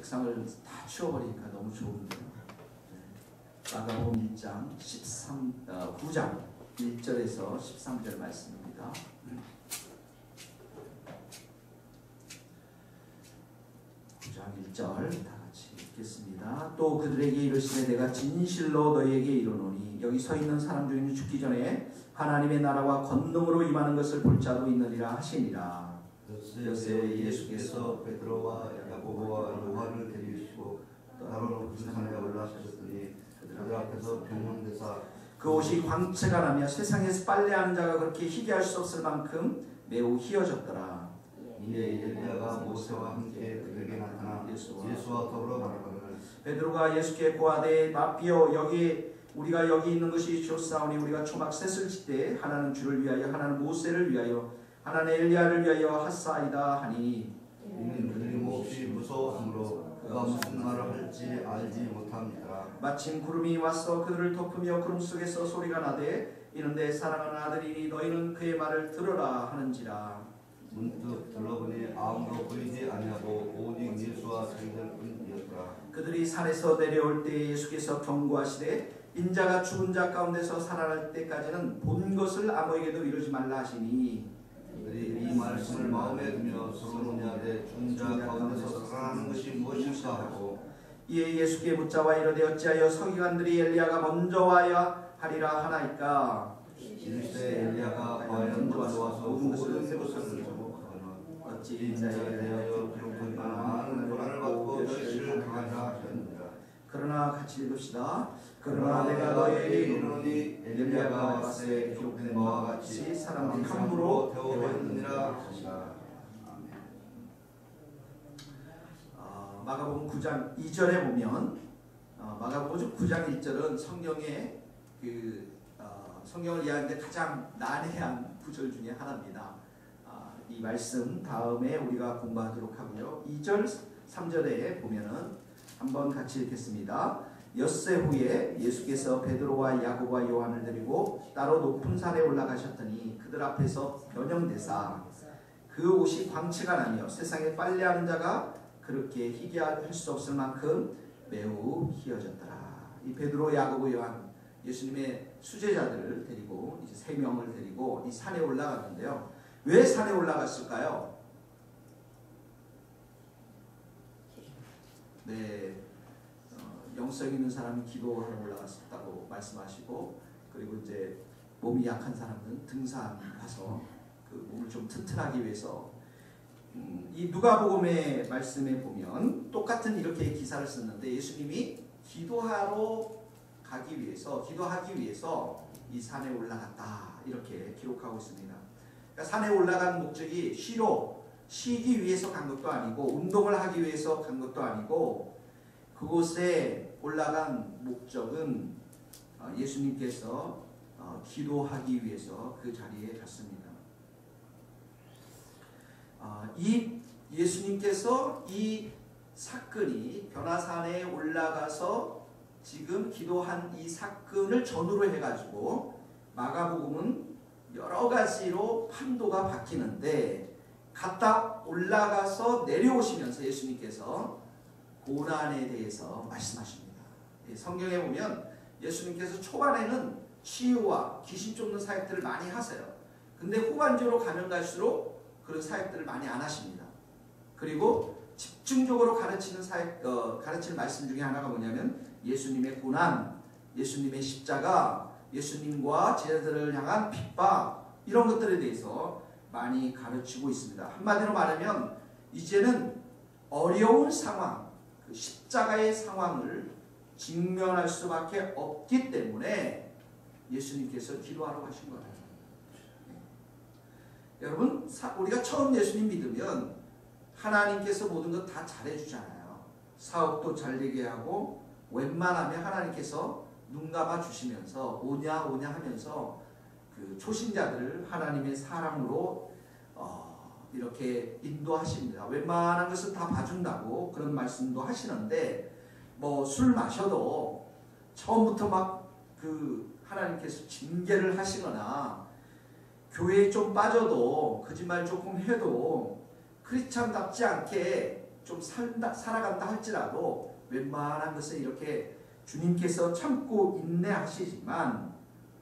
책상을 다 치워버리니까 너무 좋은데요. 네. 마가복음 1장 9장 1절에서 13절 말씀입니다. 9장 1절 다 같이 읽겠습니다. 또 그들에게 이르시되 내가 진실로 너희에게 이르노니 여기 서 있는 사람 중에 죽기 전에 하나님의 나라와 권능으로 임하는 것을 볼 자도 있느니라 하시니라. 여세 예수께서 베드로와 야고보와 요한을 데리시고 따로 높은 산에 올라가셨더니 그들 앞에서 변명되사 그 옷이 광채가 나며 세상에서 빨래하는 자가 그렇게 희귀할 수 없을 만큼 매우 희어졌더라. 이에 엘리야가 모세와 함께 그들에게 나타나 예수와 더불어 말하거늘 베드로가 예수께 고하되 마피오 우리가 여기 있는 것이 좋사오니 우리가 초막 셋을 짓되 하나는 주를 위하여 하나는 모세를 위하여 하나는 엘리야를 위하여 하사이다 하니 이는 그들이 몹시 무서워하므로 그가 무슨 말을 할지 알지 못합니다. 마침 구름이 와서 그들을 덮으며 구름 속에서 소리가 나되 이는 내 사랑하는 아들이니 너희는 그의 말을 들으라 하는지라. 문득 둘러보니 아무도 보이지 아니하고 오직 예수와 자기들 뿐이었더라. 그들이 산에서 내려올 때 예수께서 경고하시되 인자가 죽은 자 가운데서 살아날 때까지는 본 것을 아무에게도 이루지 말라 하시니 그들이 이 말씀을 마음에 두며 서로 논의하되 죽은 자 가운데서 살아나는 것이 무엇일까 하고 이에 예수께 묻자와 이르되 어찌하여 서기관들이 엘리야가 먼저 와야 하리라 하나이까. 이르시되 엘리야가 과연 먼저 와서 모든 것을 고쳐주고 어찌 인자에 대하여 기록된 많은 고난을 받고 너희를 강하라 하셨느니라. 그러나 같이 읽읍시다. 그러나 내가 너희에게 이르노니 엘리야가 왔을 때 기록된 바와 같이 사람들이 함부로 대우하였느니라 하시라. 마가복음 9장 2절에 보면 마가복음 9장 1절은 성경의 성경을 이해하는데 가장 난해한 구절 중에 하나입니다. 이 말씀 다음에 우리가 공부하도록 하고요. 2절 3절에 보면은 한번 같이 읽겠습니다. 엿새 후에 예수께서 베드로와 야고보와 요한을 데리고 따로 높은 산에 올라가셨더니 그들 앞에서 변형되사 그 옷이 광채가 나며 세상에 빨래하는 자가 그렇게 희귀할 수 없을 만큼 매우 희어졌더라. 이 베드로, 야고보, 요한 예수님의 수제자들을 데리고 이제 3명을 데리고 이 산에 올라갔는데요. 왜 산에 올라갔을까요? 네, 영성 있는 사람이 기도하러 올라갔다고 말씀하시고, 그리고 이제 몸이 약한 사람은 등산 가서 그 몸을 좀 튼튼하기 위해서 이 누가복음의 말씀에 보면 똑같은 이렇게 기사를 썼는데 예수님이 기도하기 위해서 이 산에 올라갔다 이렇게 기록하고 있습니다. 그러니까 산에 올라간 목적이 쉬기 위해서 간 것도 아니고 운동을 하기 위해서 간 것도 아니고 그곳에 올라간 목적은 예수님께서 기도하기 위해서 그 자리에 갔습니다. 이 예수님께서 이 사건이 변화산에 올라가서 지금 기도한 이 사건을 전후로 해가지고 마가복음은 여러 가지로 판도가 바뀌는데 갔다 올라가서 내려오시면서 예수님께서 고난에 대해서 말씀하십니다. 성경에 보면 예수님께서 초반에는 치유와 귀신 쫓는 사역들을 많이 하세요. 근데 후반적으로 가면 갈수록 그런 사역들을 많이 안 하십니다. 그리고 집중적으로 가르치는 말씀 중에 하나가 뭐냐면 예수님의 고난, 예수님의 십자가, 예수님과 제자들을 향한 핍박 이런 것들에 대해서 많이 가르치고 있습니다. 한마디로 말하면 이제는 어려운 상황, 그 십자가의 상황을 직면할 수밖에 없기 때문에 예수님께서 기도하러 가신 거예요. 여러분, 우리가 처음 예수님 믿으면 하나님께서 모든 것 다 잘해주잖아요. 사업도 잘 되게 하고 웬만하면 하나님께서 눈 감아 주시면서 오냐 하면서 그 초신자들을 하나님의 사랑으로 이렇게 인도하십니다. 웬만한 것을 다 봐준다고 그런 말씀도 하시는데 뭐 술 마셔도 처음부터 막 그 하나님께서 징계를 하시거나 교회에 좀 빠져도 거짓말 조금 해도 크리스찬답지 않게 좀 살아간다 할지라도 웬만한 것은 이렇게 주님께서 참고 인내하시지만,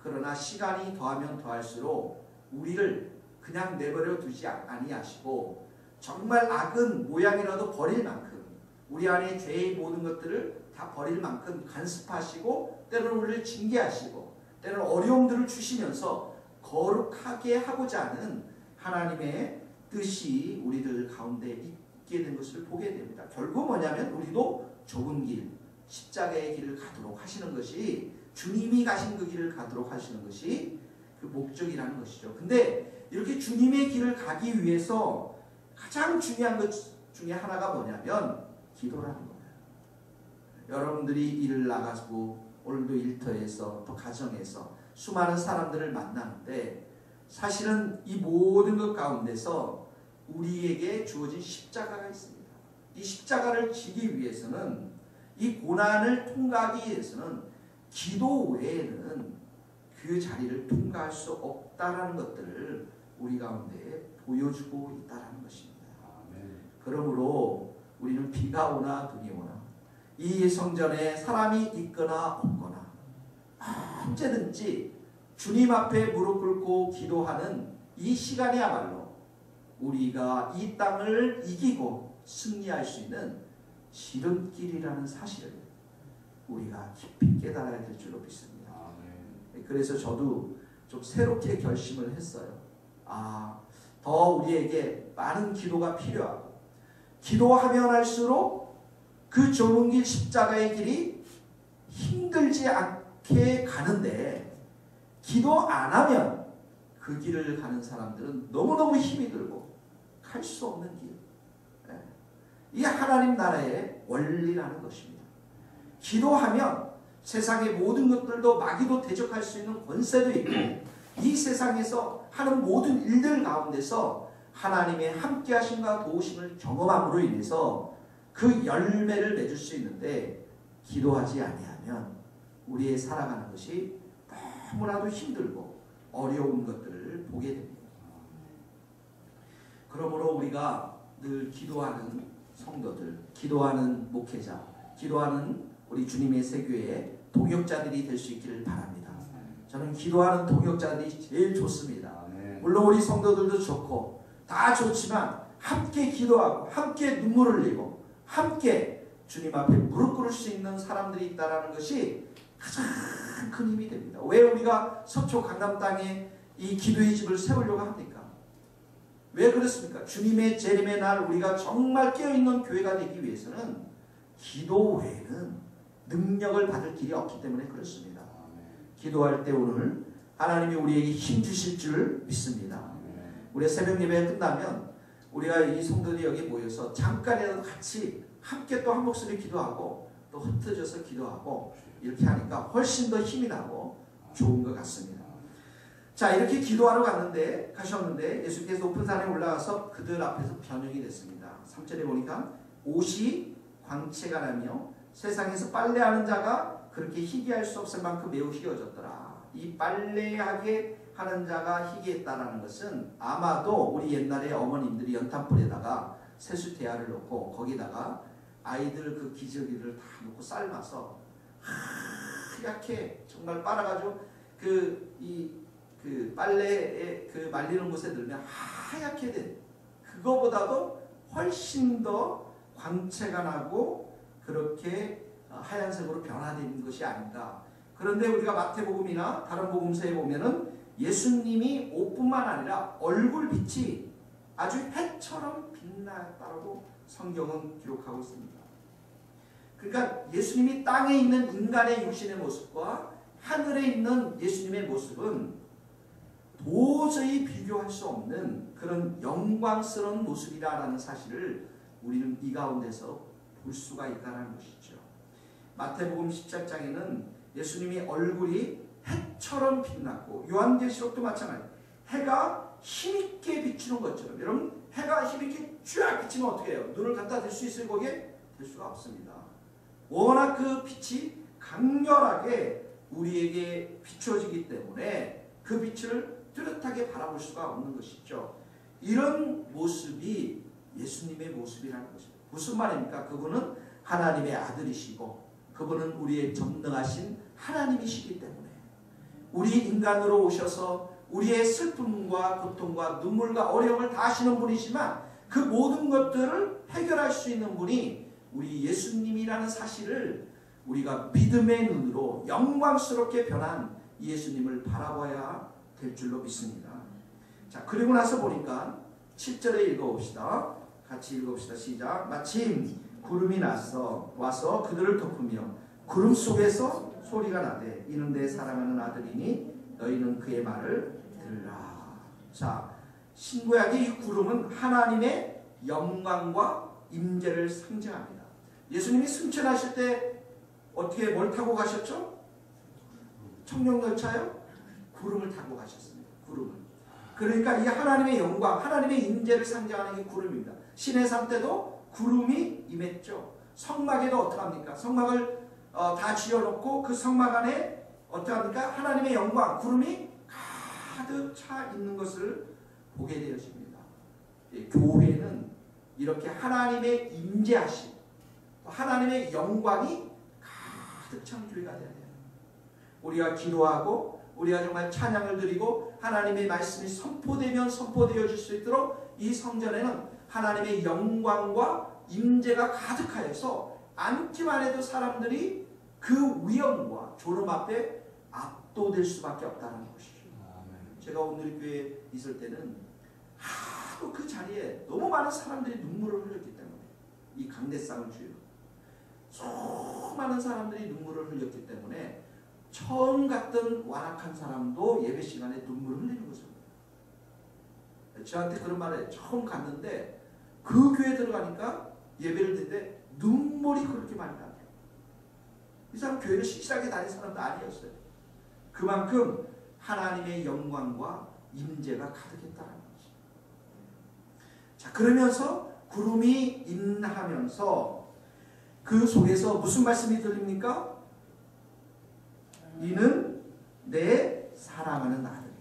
그러나 시간이 더하면 더할수록 우리를 그냥 내버려 두지 아니하시고 정말 악은 모양이라도 버릴 만큼, 우리 안에 죄의 모든 것들을 다 버릴 만큼 간섭하시고 때로는 우리를 징계하시고 때로는 어려움들을 주시면서 거룩하게 하고자 하는 하나님의 뜻이 우리들 가운데 있게 된 것을 보게 됩니다. 결국 뭐냐면 우리도 좁은 길, 십자가의 길을 가도록 하시는 것이, 주님이 가신 그 길을 가도록 하시는 것이 그 목적이라는 것이죠. 근데 이렇게 주님의 길을 가기 위해서 가장 중요한 것 중에 하나가 뭐냐면 기도라는 거예요. 여러분들이 일을 나가고 오늘도 일터에서 또 가정에서 수많은 사람들을 만나는데, 사실은 이 모든 것 가운데서 우리에게 주어진 십자가가 있습니다. 이 십자가를 지기 위해서는, 이 고난을 통과하기 위해서는 기도 외에는 그 자리를 통과할 수 없다라는 것들을 우리 가운데 보여주고 있다라는 것입니다. 그러므로 우리는 비가 오나 눈이 오나 이 성전에 사람이 있거나 없거나 언제든지 주님 앞에 무릎 꿇고 기도하는 이 시간이야말로 우리가 이 땅을 이기고 승리할 수 있는 지름길이라는 사실을 우리가 깊이 깨달아야 될 줄로 믿습니다. 그래서 저도 좀 새롭게 결심을 했어요. 더 우리에게 많은 기도가 필요하고, 기도하면 할수록 그 좁은 길, 십자가의 길이 힘들지 않게 가는데, 기도 안 하면 그 길을 가는 사람들은 너무너무 힘이 들고 갈 수 없는 길. 이게 하나님 나라의 원리라는 것입니다. 기도하면 세상의 모든 것들도, 마귀도 대적할 수 있는 권세도 있고, 이 세상에서 하는 모든 일들 가운데서 하나님의 함께 하심과 도우심을 경험함으로 인해서 그 열매를 맺을 수 있는데, 기도하지 아니하면 우리의 살아가는 것이 너무나도 힘들고 어려운 것들을 보게 됩니다. 그러므로 우리가 늘 기도하는 성도들, 기도하는 목회자, 기도하는 우리 주님의 세교회의 동역자들이 될 수 있기를 바랍니다. 저는 기도하는 동역자들이 제일 좋습니다. 물론 우리 성도들도 좋고 다 좋지만, 함께 기도하고 함께 눈물을 흘리고 함께 주님 앞에 무릎 꿇을 수 있는 사람들이 있다는 것이 가장 큰 힘이 됩니다. 왜 우리가 서초 강남 땅에 이 기도의 집을 세우려고 합니까? 왜 그렇습니까? 주님의 재림의 날 우리가 정말 깨어있는 교회가 되기 위해서는 기도 외에는 능력을 받을 길이 없기 때문에 그렇습니다. 기도할 때 오늘 하나님이 우리에게 힘 주실 줄 믿습니다. 우리 새벽 예배 끝나면 우리가 이 성도들이 여기 모여서 잠깐이라도 같이 함께 또 한 목소리 기도하고 또 흩어져서 기도하고 이렇게 하니까 훨씬 더 힘이 나고 좋은 것 같습니다. 자, 이렇게 기도하러 가셨는데 예수께서 높은 산에 올라가서 그들 앞에서 변형이 됐습니다. 3절에 보니까 옷이 광채가 나며 세상에서 빨래하는 자가 그렇게 희귀할 수 없을 만큼 매우 희어졌더라. 이 빨래하게 하는 자가 희귀했다라는 것은 아마도 우리 옛날에 어머님들이 연탄불에다가 세수대야를 놓고 거기다가 아이들 그 기저귀를 다 놓고 삶아서 하얗게 정말 빨아가지고 그 빨래에 그 말리는 곳에 넣으면 하얗게 된, 그거보다도 훨씬 더 광채가 나고 그렇게 하얀색으로 변화되는 것이 아닌가. 그런데 우리가 마태복음이나 다른 복음서에 보면은 예수님이 옷뿐만 아니라 얼굴빛이 아주 해처럼 빛났다고 성경은 기록하고 있습니다. 그러니까 예수님이 땅에 있는 인간의 육신의 모습과 하늘에 있는 예수님의 모습은 도저히 비교할 수 없는 그런 영광스러운 모습이라는 사실을 우리는 이 가운데서 볼 수가 있다는 것이죠. 마태복음 17장에는 예수님이 얼굴이 해처럼 빛났고, 요한계시록도 마찬가지, 해가 힘있게 비추는 것처럼, 여러분 해가 힘있게 쫙 비치면 어떻게 해요? 눈을 갖다 댈 수 있어요? 거기에? 될 수가 없습니다. 워낙 그 빛이 강렬하게 우리에게 비춰지기 때문에 그 빛을 뚜렷하게 바라볼 수가 없는 것이죠. 이런 모습이 예수님의 모습이라는 것입니다. 무슨 말입니까? 그분은 하나님의 아들이시고 그분은 우리의 전능하신 하나님이시기 때문에 우리 인간으로 오셔서 우리의 슬픔과 고통과 눈물과 어려움을 다 하시는 분이지만 그 모든 것들을 해결할 수 있는 분이 우리 예수님이라는 사실을 우리가 믿음의 눈으로 영광스럽게 변한 예수님을 바라봐야 될 줄로 믿습니다. 자, 그리고 나서 보니까 7절에 읽어봅시다. 같이 읽어봅시다. 시작. 마침 구름이 와서 그들을 덮으며 구름 속에서 소리가 나되 이는 내 사랑하는 아들이니 너희는 그의 말을 들으라. 자, 신구약의 이 구름은 하나님의 영광과 임재를 상징합니다. 예수님이 승천하실 때 어떻게 뭘 타고 가셨죠? 청룡열차요? 구름을 타고 가셨습니다. 구름을. 그러니까 이 하나님의 영광, 하나님의 임재를 상징하는 이 구름입니다. 신의 삶 때도 구름이 임했죠. 성막에도 어떡합니까? 성막을 다 지어놓고 그 성막 안에 어떡합니까? 하나님의 영광, 구름이 가득 차 있는 것을 보게 되어집니다. 교회는 이렇게 하나님의 임재하심, 하나님의 영광이 가득 찬 교회가 되어야 돼요. 우리가 기도하고 우리가 정말 찬양을 드리고 하나님의 말씀이 선포되면 선포되어질 수 있도록 이 성전에는 하나님의 영광과 임재가 가득하여서 앉기만 해도 사람들이 그 위엄과 졸음 앞에 압도될 수밖에 없다는 것이죠. 제가 오늘 교회에 있을 때는 하도 그 자리에 너무 많은 사람들이 눈물을 흘렸기 때문에 이 강대상을 주요 수많은 사람들이 눈물을 흘렸기 때문에 처음 갔던 완악한 사람도 예배 시간에 눈물을 흘리는 거죠. 저한테 그런 말을 처음 갔는데 그 교회 들어가니까 예배를 듣는데 눈물이 그렇게 많이 나요. 이 사람 교회를 식실하게 다닌 사람도 아니었어요. 그만큼 하나님의 영광과 임재가 가득했다는 거죠. 자, 그러면서 구름이 임하면서 그 속에서 무슨 말씀이 들립니까? 이는 내 사랑하는 아들이요.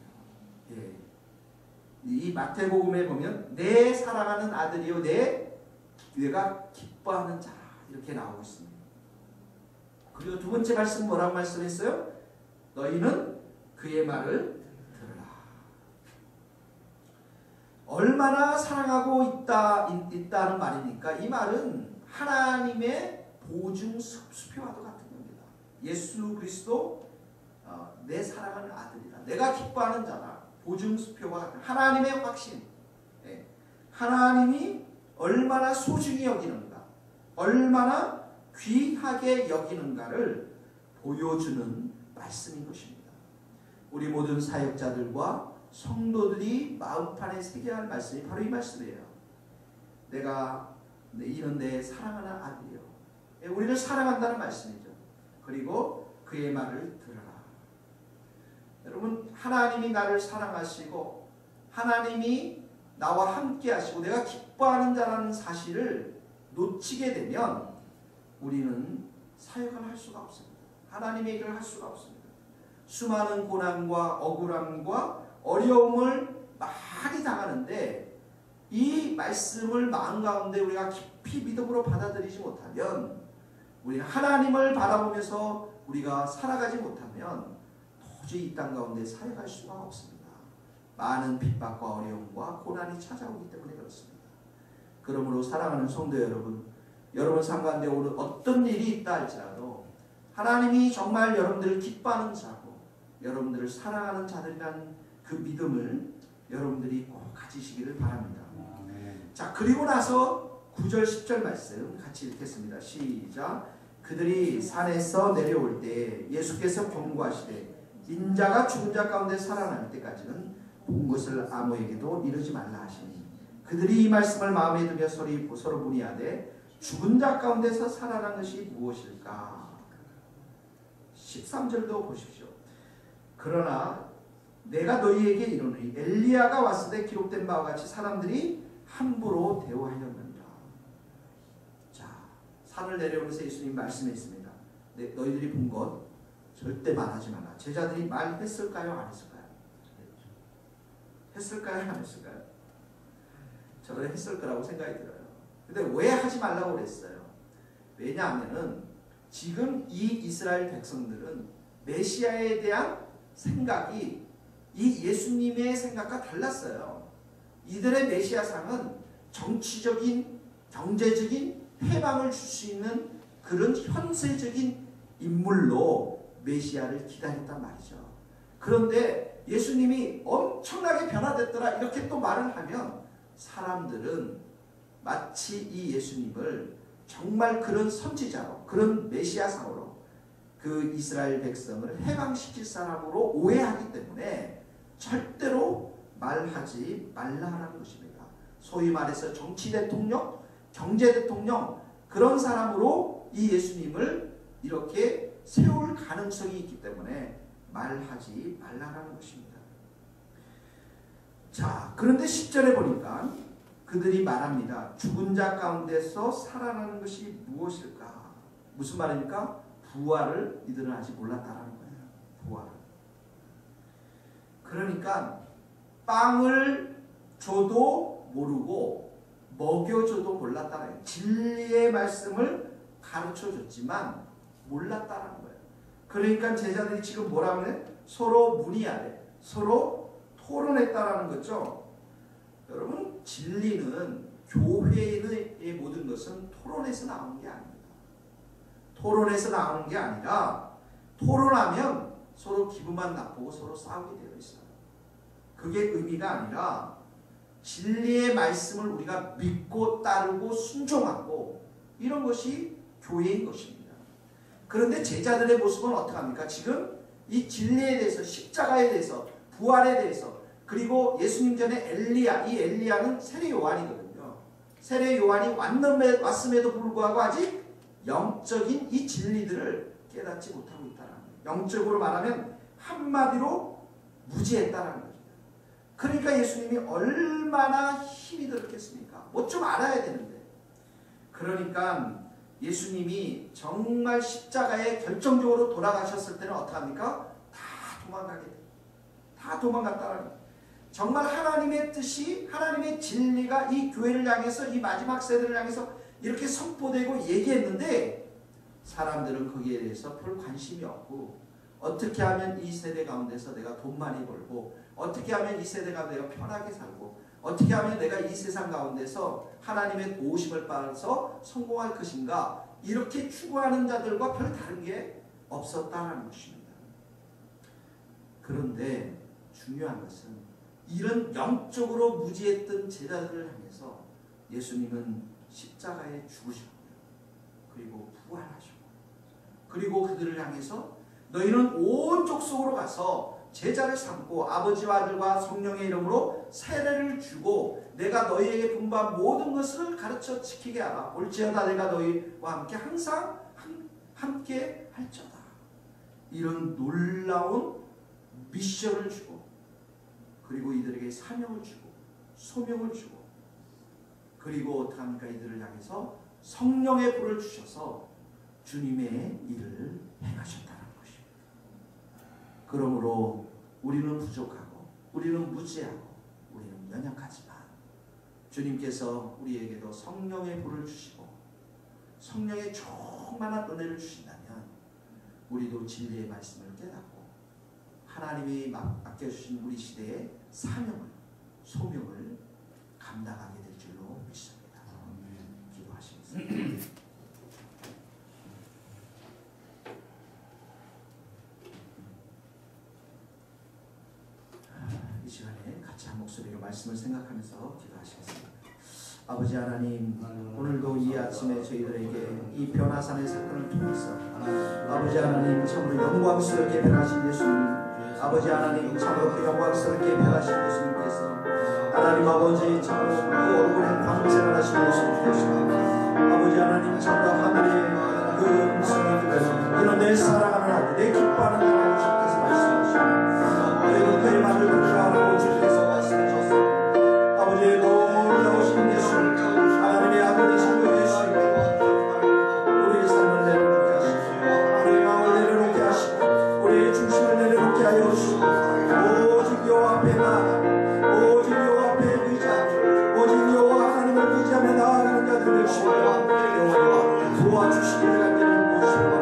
예. 이 마태복음에 보면 내 사랑하는 아들이요 내가 기뻐하는 자라 이렇게 나오고 있습니다. 그리고 두 번째 말씀 뭐라고 말씀했어요? 너희는 그의 말을 들으라. 얼마나 사랑하고 있다는 말입니까? 이 말은 하나님의 보증 수표와도 같은 겁니다. 예수 그리스도 내 사랑하는 아들이다. 내가 기뻐하는 자다. 보증 수표와 같은 하나님의 확신. 네. 하나님이 얼마나 소중히 여기는가, 얼마나 귀하게 여기는가를 보여주는 말씀인 것입니다. 우리 모든 사역자들과 성도들이 마음판에 새겨야 할 말씀이 바로 이 말씀이에요. 이는 내 사랑하는 아들이요. 우리를 사랑한다는 말씀이죠. 그리고 그의 말을 들어라. 여러분, 하나님이 나를 사랑하시고 하나님이 나와 함께 하시고 내가 기뻐하는 자라는 사실을 놓치게 되면 우리는 사역을 할 수가 없습니다. 하나님의 일을 할 수가 없습니다. 수많은 고난과 억울함과 어려움을 많이 당하는데 이 말씀을 마음 가운데 우리가 깊이 믿음으로 받아들이지 못하면, 우리가 하나님을 바라보면서 우리가 살아가지 못하면 도저히 이 땅 가운데 사역할 수가 없습니다. 많은 핍박과 어려움과 고난이 찾아오기 때문에 그렇습니다. 그러므로 사랑하는 성도 여러분, 여러분 삶 가운데 오늘 어떤 일이 있다 할지라도 하나님이 정말 여러분들을 기뻐하는 자고 여러분들을 사랑하는 자들이라는 그 믿음을 여러분들이 꼭 가지시기를 바랍니다. 자, 그리고 나서 9절 10절 말씀 같이 읽겠습니다. 시작. 그들이 산에서 내려올 때 예수께서 경고하시되 인자가 죽은 자 가운데 살아날 때까지는 본 것을 아무에게도 이르지 말라 하시니 그들이 이 말씀을 마음에 두며 서로 문의하되 죽은 자 가운데서 살아난 것이 무엇일까? 13절도 보십시오. 그러나 내가 너희에게 이르노니 엘리야가 왔을 때 기록된 바와 같이 사람들이 함부로 대우하였느니라. 자, 산을 내려오면서 예수님 말씀했습니다. 너희들이 본 것 절대 말하지 마라. 제자들이 말했을까요? 안 했을까요? 했을까요? 안 했을까요? 저는 했을 거라고 생각이 들어요. 근데 왜 하지 말라고 그랬어요? 왜냐하면은 지금 이 이스라엘 백성들은 메시아에 대한 생각이 이 예수님의 생각과 달랐어요. 이들의 메시아상은 정치적인, 경제적인 해방을 줄 수 있는 그런 현세적인 인물로 메시아를 기다렸단 말이죠. 그런데 예수님이 엄청나게 변화됐더라 이렇게 또 말을 하면 사람들은 마치 이 예수님을 정말 그런 선지자로, 그런 메시아상으로 그 이스라엘 백성을 해방시킬 사람으로 오해하기 때문에 절대로 말하지 말라라는 것입니다. 소위 말해서 정치 대통령, 경제 대통령 그런 사람으로 이 예수님을 이렇게 세울 가능성이 있기 때문에 말하지 말라라는 것입니다. 자, 그런데 10절에 보니까 그들이 말합니다. 죽은 자 가운데서 살아나는 것이 무엇일까? 무슨 말입니까? 부활을 이들은 아직 몰랐다라는 거예요. 부활을. 그러니까 빵을 줘도 모르고 먹여줘도 몰랐다는 거예요. 진리의 말씀을 가르쳐줬지만 몰랐다는 거예요. 그러니까 제자들이 지금 뭐라고 해? 서로 문의하래. 서로 토론했다라는 거죠. 여러분, 진리는 교회의 모든 것은 토론에서 나오는 게 아닙니다. 토론에서 나오는 게 아니라 토론하면 서로 기분만 나쁘고 서로 싸우게 되어 있어요. 그게 의미가 아니라 진리의 말씀을 우리가 믿고 따르고 순종하고 이런 것이 교회인 것입니다. 그런데 제자들의 모습은 어떻게 합니까? 지금 이 진리에 대해서, 십자가에 대해서, 부활에 대해서, 그리고 예수님 전에 엘리야, 이 엘리야는 세례 요한이거든요. 세례 요한이 왔음에도 불구하고 아직 영적인 이 진리들을 깨닫지 못하고 있다는 거예요. 영적으로 말하면 한마디로 무지했다는 거죠. 그러니까 예수님이 얼마나 힘이 들었겠습니까? 뭐 좀 알아야 되는데. 그러니까 예수님이 정말 십자가에 결정적으로 돌아가셨을 때는 어떡합니까? 다 도망가게 돼요. 다 도망갔다는 거예요. 정말 하나님의 뜻이, 하나님의 진리가 이 교회를 향해서, 이 마지막 세대를 향해서 이렇게 선포되고 얘기했는데 사람들은 거기에 대해서 별 관심이 없고, 어떻게 하면 이 세대 가운데서 내가 돈 많이 벌고, 어떻게 하면 이 세대가 내가 편하게 살고, 어떻게 하면 내가 이 세상 가운데서 하나님의 도우심을 받아서 성공할 것인가, 이렇게 추구하는 자들과 별 다른 게 없었다는 것입니다. 그런데 중요한 것은 이런 영적으로 무지했던 제자들을 향해서 예수님은 십자가에 죽으셨고요. 그리고 부활하셨고, 그리고 그들을 향해서 너희는 온 족속으로 가서 제자를 삼고 아버지와 아들과 성령의 이름으로 세례를 주고 내가 너희에게 분부한 모든 것을 가르쳐 지키게 하라. 올지어다 내가 너희와 함께 항상 함께 할지어다. 이런 놀라운 미션을 주고, 그리고 이들에게 사명을 주고 소명을 주고, 그리고 어떻게 합니까? 이들을 향해서 성령의 불을 주셔서 주님의 일을 행하셨다는 것입니다. 그러므로 우리는 부족하고, 우리는 무지하고, 우리는 연약하지만 주님께서 우리에게도 성령의 불을 주시고 성령의 충만한 은혜를 주신다면 우리도 진리의 말씀을 깨닫고 하나님이 맡겨주신 우리 시대의 사명을, 소명을 감당하게 될 줄로 믿습니다. 기도하시겠습니다. 이 시간에 같이 한 목소리로 말씀을 생각하면서 기도하시겠습니다. 아버지 하나님, 오늘도 이 아침에 저희들에게 이 변화산의 사건을 통해서 아버지 하나님 참으로 영광스럽게 변하신 예수님, 아버지 하나님 참으로 그 영광스럽게 변하신 예수님께서 하나님 아버지 참으로 그 얼굴에 광채를 하신 예수님께서 아버지 하나님 참으로 하늘의 그 음성을 이런 내 사랑하는 아들, 내 기뻐하는 하나님 주께서 말씀하시고 너희는 그의 말을 듣으라고 주께서 말씀하셨습니다. 아버지의 놀라우신 예수, 하나님의 아들 되신 그 예수, 우리의 삶을 내려놓게 하시고 우리의 마음을 내려놓게 하시고 우리의 중심을 내려놓게 하여 주시고 오직 여호와 앞에 나아가, 오직 여호와 앞에 의지하며, 오직 여호와 하나님을 의지하며 나아가는 자들 도와주시기를 간절히 모시고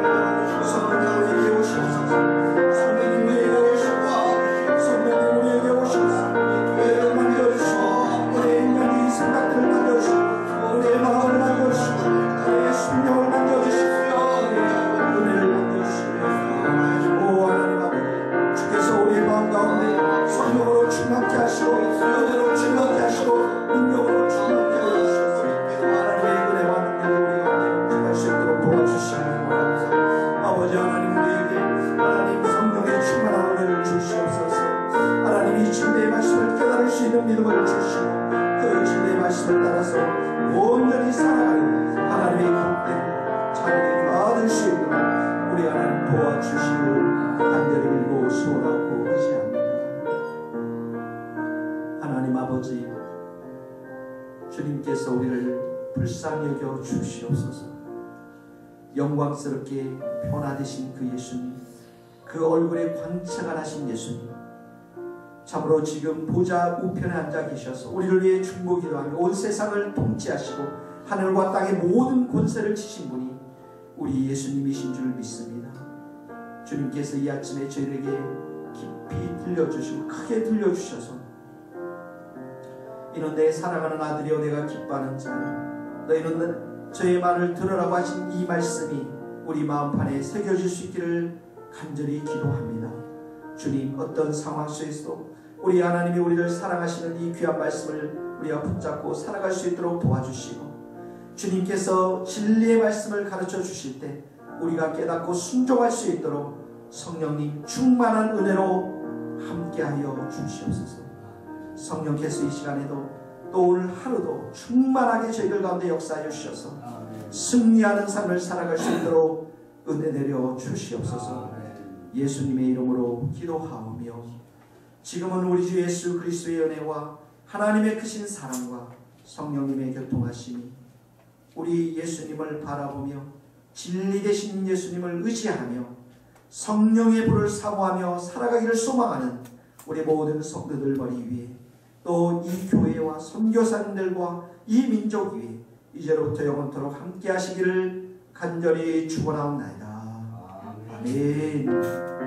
성령 우리에게 오시옵소서. 성령님 우리에게 오시고 성령님 우리에게 오시옵소서. 우리를 만져주시고 우리의 인간적인 생각들을 만져주시고 우리의 마음을 만져주시고 우리의 심령을 만져주시고 은혜를 만져주시고 오 하나님 아버지 주께서 우리의 마음 가운데 성령으로 충만케 하시고 은혜로 충만케 하시고 능력으로 충만케 하시고 하나님의 은혜와 능력을 우리 가운데 할 수 있도록 도와주시기 바랍니다. 아버지 하나님 우리에게 하나님 성령의 충만한 은혜를 주시옵소서. 하나님 이 진리의 말씀을 깨달을 수 있는 믿음을 주시고 그 진리의 말씀을 따라서 온전히 살아가는 하나님의 복된 자녀들이 받을 수 있도록 우리 하나님 도와주시기를 간절히 빌고 소원하고 의지합니다. 하나님 아버지 주님께서 우리를 불쌍히 여겨 주시옵소서. 영광스럽게 변화되신 그 예수님, 그 얼굴에 광채가 나신 예수님, 참으로 지금 보좌 우편에 앉아 계셔서 우리를 위해 중보기도하며 온 세상을 통치하시고 하늘과 땅의 모든 권세를 지신 분이 우리 예수님이신 줄 믿습니다. 주님께서 이 아침에 저희에게 깊이 들려주시고 크게 들려주셔서 이는 내 사랑하는 아들이여 내가 기뻐하는 자 너희는 저의 말을 들으라고 하신 이 말씀이 우리 마음판에 새겨질 수 있기를 간절히 기도합니다. 주님 어떤 상황 속에서도 우리 하나님이 우리를 사랑하시는 이 귀한 말씀을 우리가 붙잡고 살아갈 수 있도록 도와주시고 주님께서 진리의 말씀을 가르쳐 주실 때 우리가 깨닫고 순종할 수 있도록 성령님 충만한 은혜로 함께하여 주시옵소서. 성령께서 이 시간에도 또 오늘 하루도 충만하게 저희들 가운데 역사하여 주셔서 승리하는 삶을 살아갈 수 있도록 은혜 내려 주시옵소서. 예수님의 이름으로 기도하오며 지금은 우리 주 예수 그리스도의 은혜와 하나님의 크신 사랑과 성령님의 교통하심이 우리 예수님을 바라보며 진리 되신 예수님을 의지하며 성령의 불을 사모하며 살아가기를 소망하는 우리 모든 성도들 머리 위에 또 이 교회와 선교사님들과 이 민족 위에 이제로부터 영원토록 함께 하시기를 간절히 축원하옵나이다. 아멘.